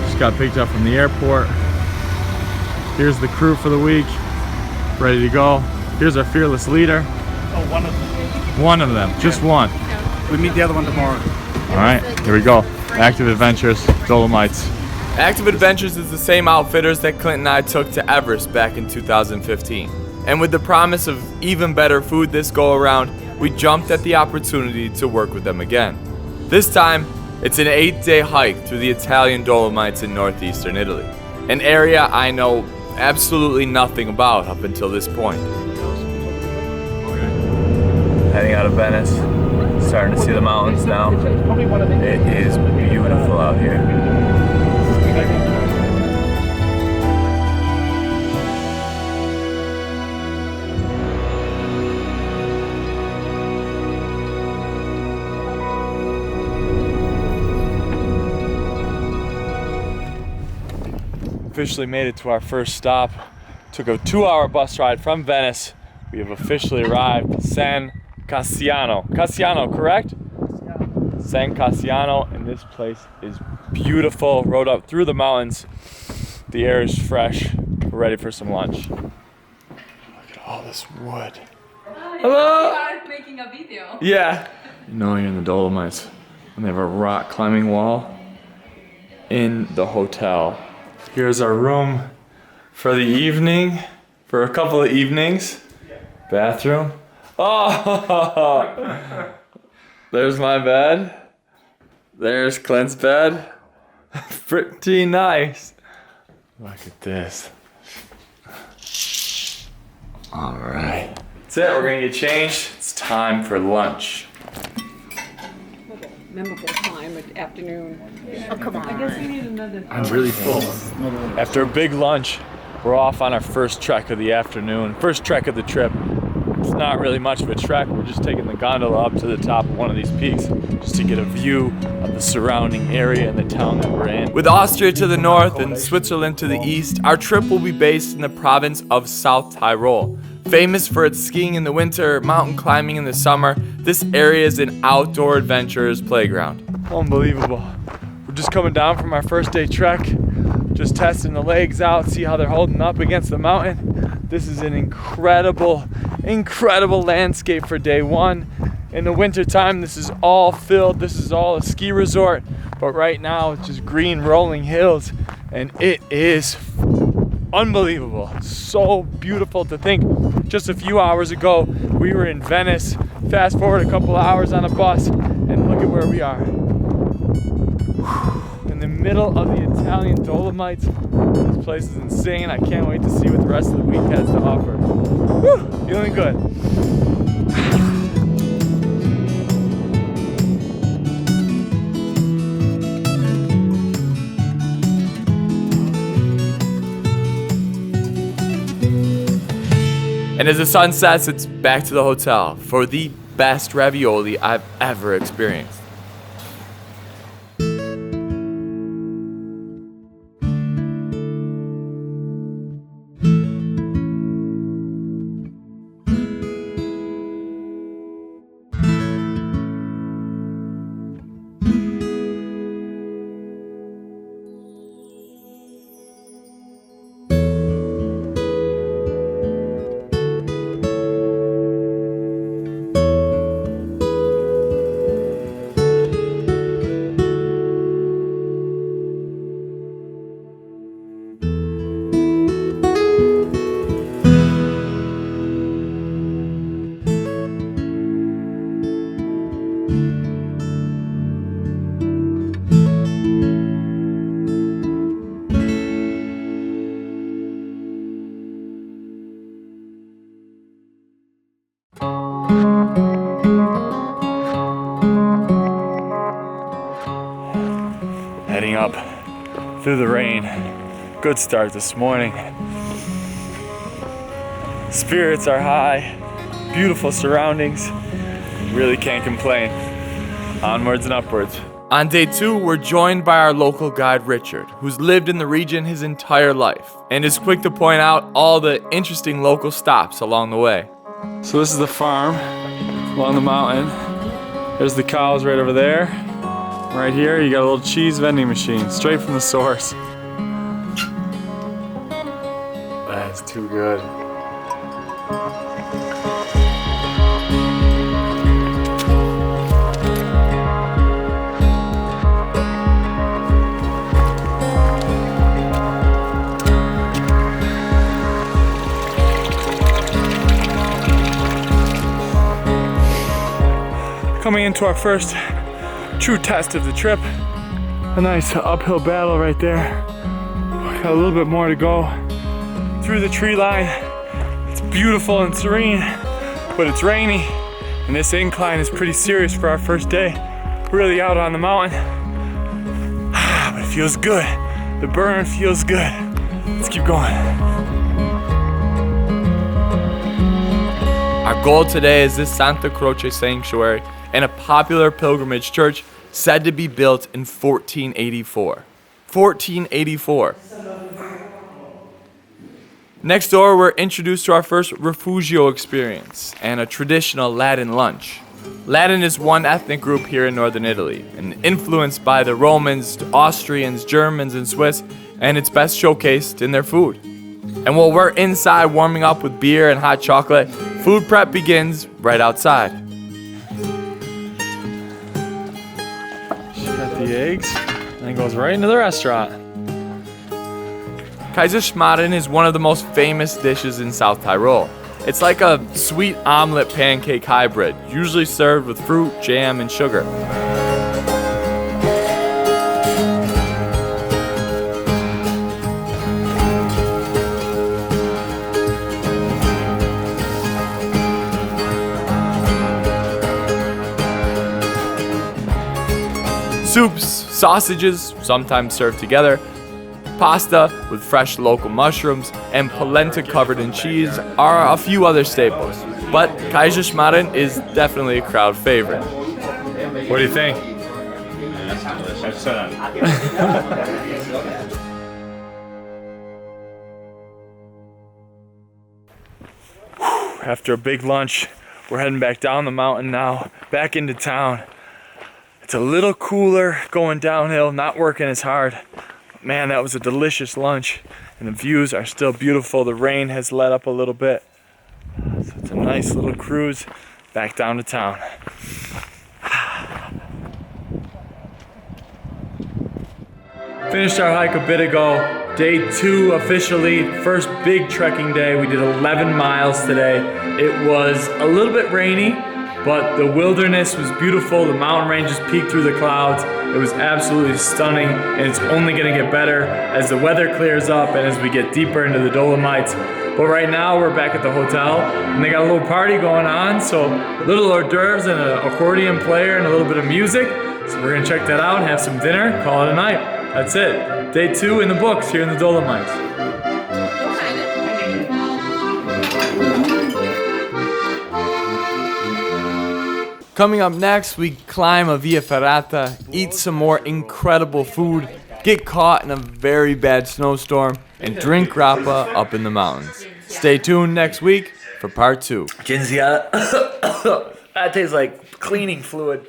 Just got picked up from the airport. Here's the crew for the week, ready to go. Here's our fearless leader. Oh, one of them. One of them, just one. We meet the other one tomorrow. All right, here we go. Active Adventures, Dolomites. Active Adventures is the same outfitters that Clint and I took to Everest back in 2015. And with the promise of even better food this go around, we jumped at the opportunity to work with them again. This time, it's an 8-day hike through the Italian Dolomites in Northeastern Italy, an area I know absolutely nothing about up until this point. Heading out of Venice, starting to see the mountains now. It is beautiful out here. Officially made it to our first stop. Took a 2-hour bus ride from Venice. We have officially arrived. San Cassiano, correct? San Cassiano, and this place is beautiful. Rode up through the mountains. The air is fresh. We're ready for some lunch. Look at all this wood. Hello? You are making a video. Yeah. You know you're in the Dolomites and they have a rock climbing wall in the hotel. Here's our room for the evening, for a couple of evenings. Bathroom. Oh, there's my bed. There's Clint's bed. Pretty nice. Look at this. All right. That's it, we're gonna get changed. It's time for lunch. Memorable time at afternoon. Oh, come on. I guess we need another. I'm really full. After a big lunch, we're off on our first trek of the afternoon, first trek of the trip. It's not really much of a trek. We're just taking the gondola up to the top of one of these peaks just to get a view of the surrounding area and the town that we're in. With Austria to the north and Switzerland to the east, our trip will be based in the province of South Tyrol. Famous for its skiing in the winter, mountain climbing in the summer, this area is an outdoor adventurer's playground. Unbelievable. We're just coming down from our first day trek, just testing the legs out, see how they're holding up against the mountain. This is an incredible landscape for day one. In the winter time, this is all filled. This is all a ski resort. But right now, it's just green rolling hills. And it is unbelievable. So beautiful to think. Just a few hours ago, we were in Venice. Fast forward a couple hours on a bus, and look at where we are. In the middle of the Italian Dolomites. This place is insane. I can't wait to see what the rest of the week has to offer. Woo, feeling good. And as the sun sets, it's back to the hotel for the best ravioli I've ever experienced. Heading up through the rain. Good start this morning. Spirits are high, beautiful surroundings. Really can't complain. Onwards and upwards. On day 2, we're joined by our local guide Richard, who's lived in the region his entire life and is quick to point out all the interesting local stops along the way. So this is the farm along the mountain. There's the cows right over there. Right here, you got a little cheese vending machine, straight from the source. That's too good. Coming into our first true test of the trip. A nice uphill battle right there. Got a little bit more to go through the tree line. It's beautiful and serene, but it's rainy. And this incline is pretty serious for our first day. Really out on the mountain. But it feels good. The burn feels good. Let's keep going. Our goal today is this Santa Croce sanctuary and a popular pilgrimage church said to be built in 1484. 1484. Next door, we're introduced to our first refugio experience and a traditional Latin lunch. Latin is one ethnic group here in northern Italy, and influenced by the Romans, Austrians, Germans, and Swiss, and it's best showcased in their food. And while we're inside warming up with beer and hot chocolate, food prep begins right outside. She got the eggs, and it goes right into the restaurant. Kaiserschmarrn is one of the most famous dishes in South Tyrol. It's like a sweet omelet pancake hybrid, usually served with fruit, jam, and sugar. Soups, sausages, sometimes served together, pasta with fresh local mushrooms, and polenta covered in cheese are a few other staples. But Kaiserschmarrn is definitely a crowd favorite. What do you think? Excellent. After a big lunch, we're heading back down the mountain now, back into town. It's a little cooler going downhill, not working as hard. Man, that was a delicious lunch, and the views are still beautiful. The rain has let up a little bit. So it's a nice little cruise back down to town. Finished our hike a bit ago. Day 2 officially, first big trekking day. We did 11 miles today. It was a little bit rainy, but the wilderness was beautiful. The mountain ranges peeked through the clouds. It was absolutely stunning, and it's only gonna get better as the weather clears up and as we get deeper into the Dolomites. But right now we're back at the hotel, and they got a little party going on, so little hors d'oeuvres and an accordion player and a little bit of music. So we're gonna check that out and have some dinner, call it a night. That's it. Day 2 in the books here in the Dolomites. Coming up next, we climb a via ferrata, eat some more incredible food, get caught in a very bad snowstorm, and drink grappa up in the mountains. Stay tuned next week for part 2. That tastes like cleaning fluid.